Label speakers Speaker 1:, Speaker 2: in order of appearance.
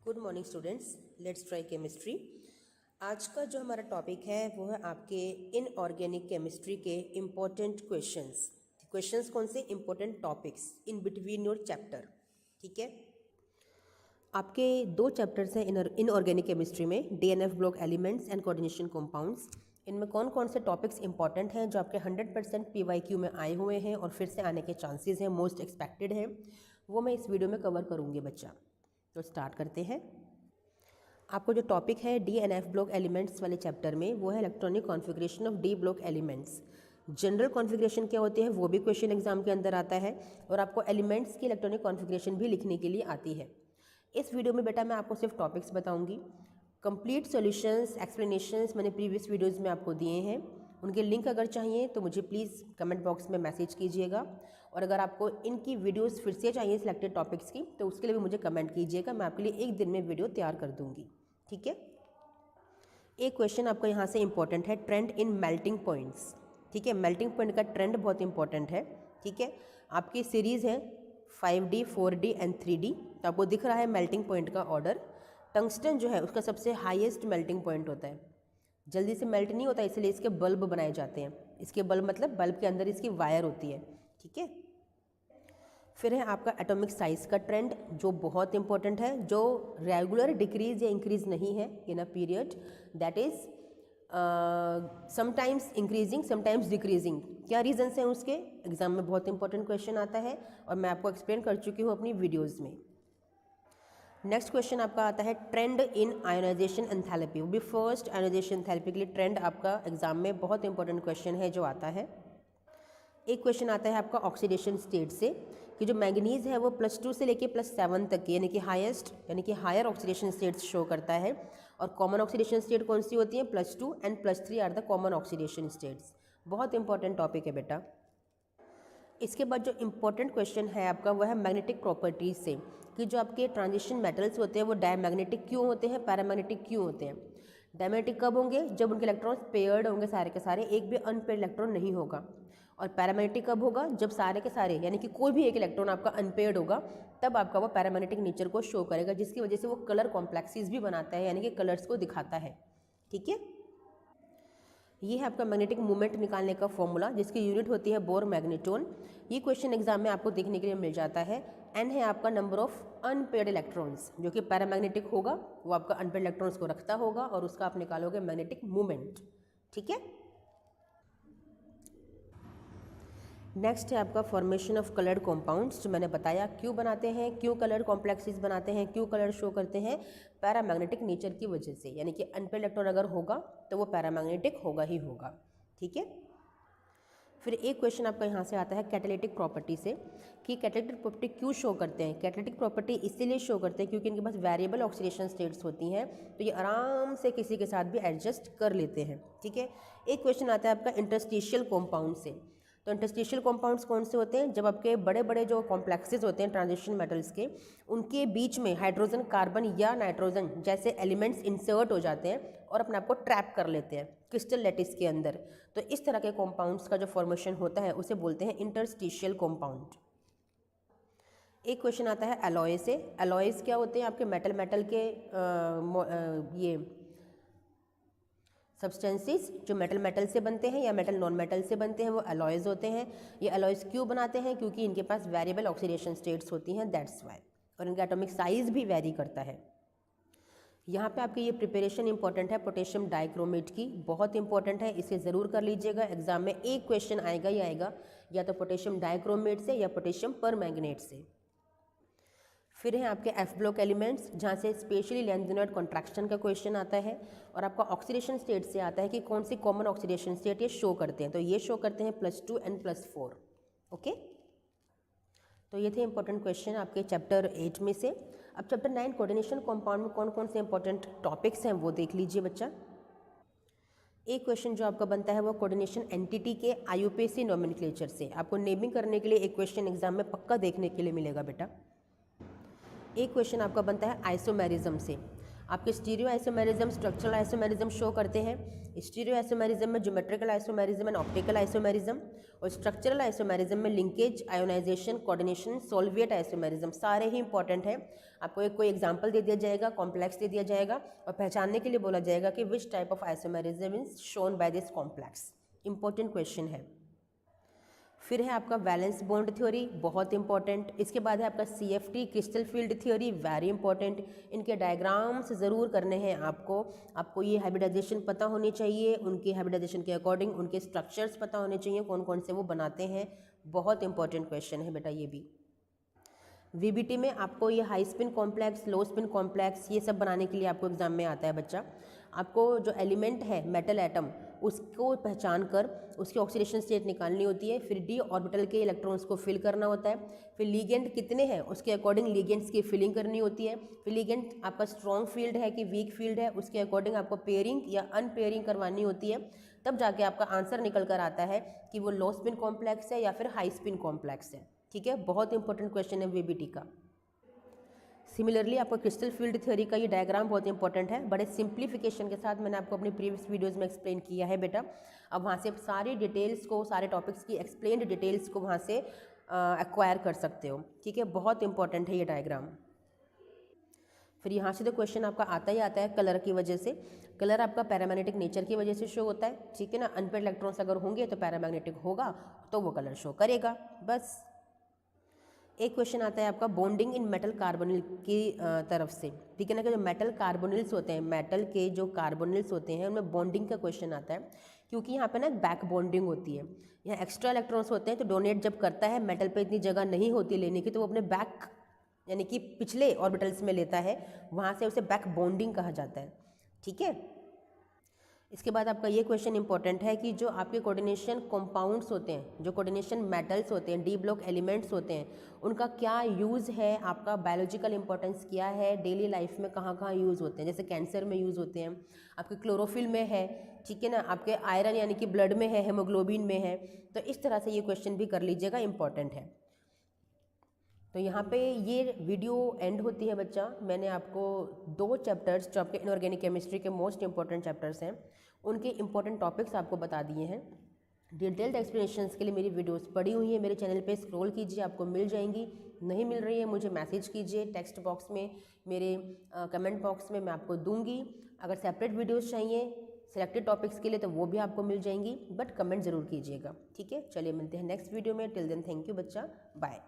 Speaker 1: Good morning students, let's try chemistry. आज का जो हमारा टॉपिक है वो है आपके इनऑर्गेनिक केमिस्ट्री के इम्पोर्टेंट क्वेश्चंस। क्वेश्चंस कौन से? Important topics in between your chapter. ठीक है, आपके दो चैप्टर्स हैं इनऑर्गेनिक केमिस्ट्री में, DNF block elements and coordination compounds. इनमें कौन कौन से टॉपिक्स इंपॉर्टेंट हैं जो आपके 100% पीवाईक्यू में आए हुए हैं और फिर से आने के चांसेस हैं, मोस्ट एक्सपेक्टेड हैं, वो मैं इस वीडियो में कवर करूँगी बच्चा। तो स्टार्ट करते हैं। आपको जो टॉपिक है d and f block elements वाले चैप्टर में वो है electronic configuration of d block elements. General configuration क्या होते हैं वो भी क्वेश्चन एग्जाम के अंदर आता है और आपको एलिमेंट्स की इलेक्ट्रॉनिक कॉन्फ़िगरेशन भी लिखने के लिए आती है। इस वीडियो में बेटा मैं आपको सिर्फ टॉपिक्स बताऊंगी। कंप्लीट सॉल्यूशंस एक्सप्लेनेशंस मैंने प्रीवियस वीडियोज़ में आपको दिए हैं, उनके लिंक अगर चाहिए तो मुझे प्लीज़ कमेंट बॉक्स में मैसेज कीजिएगा। और अगर आपको इनकी वीडियोस फिर से चाहिए सिलेक्टेड टॉपिक्स की तो उसके लिए भी मुझे कमेंट कीजिएगा, मैं आपके लिए एक दिन में वीडियो तैयार कर दूंगी। ठीक है, एक क्वेश्चन आपका यहाँ से इंपॉर्टेंट है, ट्रेंड इन मेल्टिंग पॉइंट्स। ठीक है, मेल्टिंग पॉइंट का ट्रेंड बहुत इंपॉर्टेंट है। ठीक है, आपकी सीरीज़ है 5D 4D एंड 3D, तो आपको दिख रहा है मेल्टिंग पॉइंट का ऑर्डर। टंगस्टन जो है उसका सबसे हाईएस्ट मेल्टिंग पॉइंट होता है, जल्दी से मेल्ट नहीं होता, इसलिए इसके बल्ब बनाए जाते हैं। इसके बल्ब मतलब बल्ब के अंदर इसकी वायर होती है। ठीक है, फिर है आपका एटॉमिक साइज का ट्रेंड जो बहुत इंपॉर्टेंट है, जो रेगुलर डिक्रीज या इंक्रीज नहीं है in a period, that is sometimes increasing sometimes decreasing. क्या रीजंस हैं उसके? एग्जाम में बहुत इंपॉर्टेंट क्वेश्चन आता है और मैं आपको एक्सप्लेन कर चुकी हूँ अपनी वीडियोज़ में। नेक्स्ट क्वेश्चन आपका आता है ट्रेंड इन आयोनाइजेशन एंथैल्पी। वो भी फर्स्ट आयोनाइजेशन एंथैल्पी के लिए ट्रेंड आपका एग्जाम में बहुत इंपॉर्टेंट क्वेश्चन है जो आता है। एक क्वेश्चन आता है आपका ऑक्सीडेशन स्टेट से कि जो मैंगनीज है वो +2 से लेके +7 तक की यानी कि हाईएस्ट यानी कि हायर ऑक्सीडेशन स्टेट्स शो करता है। और कॉमन ऑक्सीडेशन स्टेट कौन सी होती है? +2 and +3 are the common oxidation states. बहुत इंपॉर्टेंट टॉपिक है बेटा। इसके बाद जो इम्पोर्टेंट क्वेश्चन है आपका वह है मैग्नेटिक प्रॉपर्टीज से कि जो आपके ट्रांजिशन मेटल्स होते हैं वो डायमैग्नेटिक क्यों होते हैं, पैरामैग्नेटिक क्यों होते हैं। डायमैग्नेटिक कब होंगे? जब उनके इलेक्ट्रॉन्स पेयर्ड होंगे, सारे के सारे, एक भी अनपेयर्ड इलेक्ट्रॉन नहीं होगा। और पैरामैग्नेटिक कब होगा? जब सारे के सारे यानी कि कोई भी एक इलेक्ट्रॉन आपका अनपेयर्ड होगा, तब आपका वो पैरामैग्नेटिक नेचर को शो करेगा, जिसकी वजह से वो कलर कॉम्प्लेक्सेस भी बनाता है यानी कि कलर्स को दिखाता है। ठीक है, ये है आपका मैग्नेटिक मूवमेंट निकालने का फॉर्मूला जिसकी यूनिट होती है बोर मैग्नेटोन। ये क्वेश्चन एग्जाम में आपको देखने के लिए मिल जाता है। एन है आपका नंबर ऑफ अनपेयर्ड इलेक्ट्रॉन्स, जो कि पैरामैग्नेटिक होगा, वो आपका अनपेयर्ड इलेक्ट्रॉन्स को रखता होगा और उसका आप निकालोगे मैग्नेटिक मूवमेंट। ठीक है, नेक्स्ट है आपका फॉर्मेशन ऑफ कलर्ड कॉम्पाउंड्स, जो मैंने बताया क्यों बनाते हैं, क्यों कलर्ड कॉम्प्लेक्सेस बनाते हैं, क्यों कलर शो करते हैं, पैरामैग्नेटिक नेचर की वजह से, यानी कि अनपेयर्ड इलेक्ट्रॉन अगर होगा तो वो पैरामैग्नेटिक होगा ही होगा। ठीक है, फिर एक क्वेश्चन आपका यहाँ से आता है कैटालिटिक प्रॉपर्टी से कि कैटालिटिक प्रॉपर्टी क्यों शो करते हैं। कैटालिटिक प्रॉपर्टी इसीलिए शो करते हैं क्योंकि इनके पास वेरिएबल ऑक्सीडेशन स्टेट्स होती हैं, तो ये आराम से किसी के साथ भी एडजस्ट कर लेते हैं। ठीक है, एक क्वेश्चन आता है आपका इंटरस्टिशियल कॉम्पाउंड से। तो इंटरस्टिशियल कॉम्पाउंड्स कौन से होते हैं? जब आपके बड़े बड़े जो कॉम्प्लेक्सेस होते हैं ट्रांजिशन मेटल्स के, उनके बीच में हाइड्रोजन, कार्बन या नाइट्रोजन जैसे एलिमेंट्स इंसर्ट हो जाते हैं और अपने आप को ट्रैप कर लेते हैं क्रिस्टल लैटिस के अंदर। तो इस तरह के कॉम्पाउंड्स का जो फॉर्मेशन होता है उसे बोलते हैं इंटरस्टिशियल कॉम्पाउंड। एक क्वेश्चन आता है एलॉय से। एलॉयज क्या होते हैं? आपके मेटल मेटल के ये सब्सटेंसेस जो मेटल मेटल से बनते हैं या मेटल नॉन मेटल से बनते हैं, वो एलॉयज होते हैं। ये एलॉयज क्यों बनाते हैं? क्योंकि इनके पास वेरिएबल ऑक्सीडेशन स्टेट्स होती हैं, दैट्स वाई। और इनका एटॉमिक साइज भी वेरी करता है। यहाँ पे आपकी ये प्रिपरेशन इंपॉर्टेंट है पोटेशियम डाइक्रोमेट की, बहुत इंपॉर्टेंट है, इसे ज़रूर कर लीजिएगा। एग्जाम में एक क्वेश्चन आएगा ही आएगा, या तो पोटेशियम डाइक्रोमेट से या पोटेशियम परमैंगनेट से। फिर है आपके एफ ब्लॉक एलिमेंट्स, जहाँ से स्पेशली लेंथेनॉइड कॉन्ट्रैक्शन का क्वेश्चन आता है और आपका ऑक्सीडेशन स्टेट से आता है कि कौन सी कॉमन ऑक्सीडेशन स्टेट ये शो करते हैं। तो ये शो करते हैं +2 एंड +4। ओके, तो ये थे इंपॉर्टेंट क्वेश्चन आपके चैप्टर 8 में से। अब चैप्टर 9 कोऑर्डिनेशन कंपाउंड में कौन कौन से इंपॉर्टेंट टॉपिक्स हैं वो देख लीजिए बच्चा। एक क्वेश्चन जो आपका बनता है वो कोऑर्डिनेशन एंटिटी के आईयूपीएसी नोमेनक्लेचर से। आपको नेमिंग करने के लिए एक क्वेश्चन एग्जाम में पक्का देखने के लिए मिलेगा बेटा। एक क्वेश्चन आपका बनता है आइसोमेरिज्म से। आपके stereo isomerism, structural isomerism show करते हैं। स्टीरियो आइसोमेरिज्म में geometrical isomerism and optical isomerism, और स्ट्रक्चरल आइसोमेरिज्म में लिंकेज, आयोनाइजेशन, कोऑर्डिनेशन, सोल्विएट आइसोमेरिज्म, सारे ही इंपॉर्टेंट हैं। आपको एक कोई एग्जांपल दे दिया जाएगा, कॉम्प्लेक्स दे दिया जाएगा और पहचानने के लिए बोला जाएगा कि which type of isomerism is shown by this complex. Important question है। फिर है आपका वैलेंस बॉन्ड थ्योरी, बहुत इंपॉर्टेंट। इसके बाद है आपका CFT, crystal field theory, very important. इनके डायग्राम्स ज़रूर करने हैं आपको ये हाइब्रिडाइजेशन पता होनी चाहिए, उनके हाइब्रिडाइजेशन के अकॉर्डिंग उनके स्ट्रक्चर्स पता होने चाहिए, कौन कौन से वो बनाते हैं। बहुत इंपॉर्टेंट क्वेश्चन है बेटा ये भी। VBT में आपको ये हाई स्पिन कॉम्प्लेक्स, लो स्पिन कॉम्प्लेक्स, ये सब बनाने के लिए आपको एग्जाम में आता है बच्चा। आपको जो एलिमेंट है मेटल एटम, उसको पहचान कर उसकी ऑक्सीडेशन स्टेट निकालनी होती है। फिर d ऑर्बिटल के इलेक्ट्रॉन्स को फिल करना होता है। फिर लिगेंड कितने हैं उसके अकॉर्डिंग लिगेंड्स की फिलिंग करनी होती है। फिर लिगेंड आपका स्ट्रॉन्ग फील्ड है कि वीक फील्ड है, उसके अकॉर्डिंग आपको पेयरिंग या अनपेयरिंग करवानी होती है। तब जाके आपका आंसर निकल कर आता है कि वो लो स्पिन कॉम्प्लेक्स है या फिर हाई स्पिन कॉम्प्लेक्स है। ठीक है, बहुत इंपॉर्टेंट क्वेश्चन है VBT का। सिमिलरली आपको क्रिस्टल फील्ड थ्योरी का ये डायग्राम बहुत इंपॉर्टेंट है, बड़े सिंप्लीफिकेशन के साथ मैंने आपको अपनी प्रीवियस वीडियोस में एक्सप्लेन किया है बेटा। अब वहाँ से सारी डिटेल्स को, सारे टॉपिक्स की एक्सप्लेन्ड डिटेल्स को वहाँ से एक्वायर कर सकते हो। ठीक है, बहुत इंपॉर्टेंट है ये डायग्राम। फिर यहाँ से तो क्वेश्चन आपका आता ही आता है कलर की वजह से। कलर आपका पैरामैग्नेटिक नेचर की वजह से शो होता है। ठीक है ना, अनपेयर्ड इलेक्ट्रॉन्स अगर होंगे तो पैरामैग्नेटिक होगा तो वो कलर शो करेगा। बस एक क्वेश्चन आता है आपका बॉन्डिंग इन मेटल कार्बोनिल की तरफ से। ठीक है ना, कि जो मेटल कार्बोनिल्स होते हैं, मेटल के जो कार्बोनिल्स होते हैं उनमें बॉन्डिंग का क्वेश्चन आता है, क्योंकि यहाँ पे ना बैक बॉन्डिंग होती है। यहाँ एक्स्ट्रा इलेक्ट्रॉन्स होते हैं तो डोनेट जब करता है, मेटल पे इतनी जगह नहीं होती लेने की, तो वो अपने बैक यानी कि पिछले ऑर्बिटल्स में लेता है, वहाँ से उसे बैक बॉन्डिंग कहा जाता है। ठीक है, इसके बाद आपका ये क्वेश्चन इंपॉर्टेंट है कि जो आपके कोऑर्डिनेशन कंपाउंड्स होते हैं, जो कोऑर्डिनेशन मेटल्स होते हैं, डी ब्लॉक एलिमेंट्स होते हैं, उनका क्या यूज़ है, आपका बायोलॉजिकल इंपॉर्टेंस क्या है, डेली लाइफ में कहाँ कहाँ यूज़ होते हैं। जैसे कैंसर में यूज़ होते हैं, आपके क्लोरोफिल में है, ठीक है ना, आपके आयरन यानी कि ब्लड में है, हेमोग्लोबिन में है। तो इस तरह से ये क्वेश्चन भी कर लीजिएगा, इंपॉर्टेंट है। तो यहाँ पे ये वीडियो एंड होती है बच्चा। मैंने आपको 2 चैप्टर्स जो आपके इनऑर्गेनिक केमिस्ट्री के मोस्ट इंपॉर्टेंट चैप्टर्स हैं, उनके इंपॉर्टेंट टॉपिक्स आपको बता दिए हैं। डिटेल्ड एक्सप्लेनेशंस के लिए मेरी वीडियोस पड़ी हुई हैं, मेरे चैनल पे स्क्रॉल कीजिए, आपको मिल जाएंगी। नहीं मिल रही है मुझे मैसेज कीजिए टेक्स्ट बॉक्स में, मेरे कमेंट बॉक्स में मैं आपको दूंगी। अगर सेपरेट वीडियोस चाहिए सिलेक्टेड टॉपिक्स के लिए तो वो भी आपको मिल जाएंगी, बट कमेंट ज़रूर कीजिएगा। ठीक है, चलिए मिलते हैं नेक्स्ट वीडियो में। टिल देन थैंक यू बच्चा, बाय।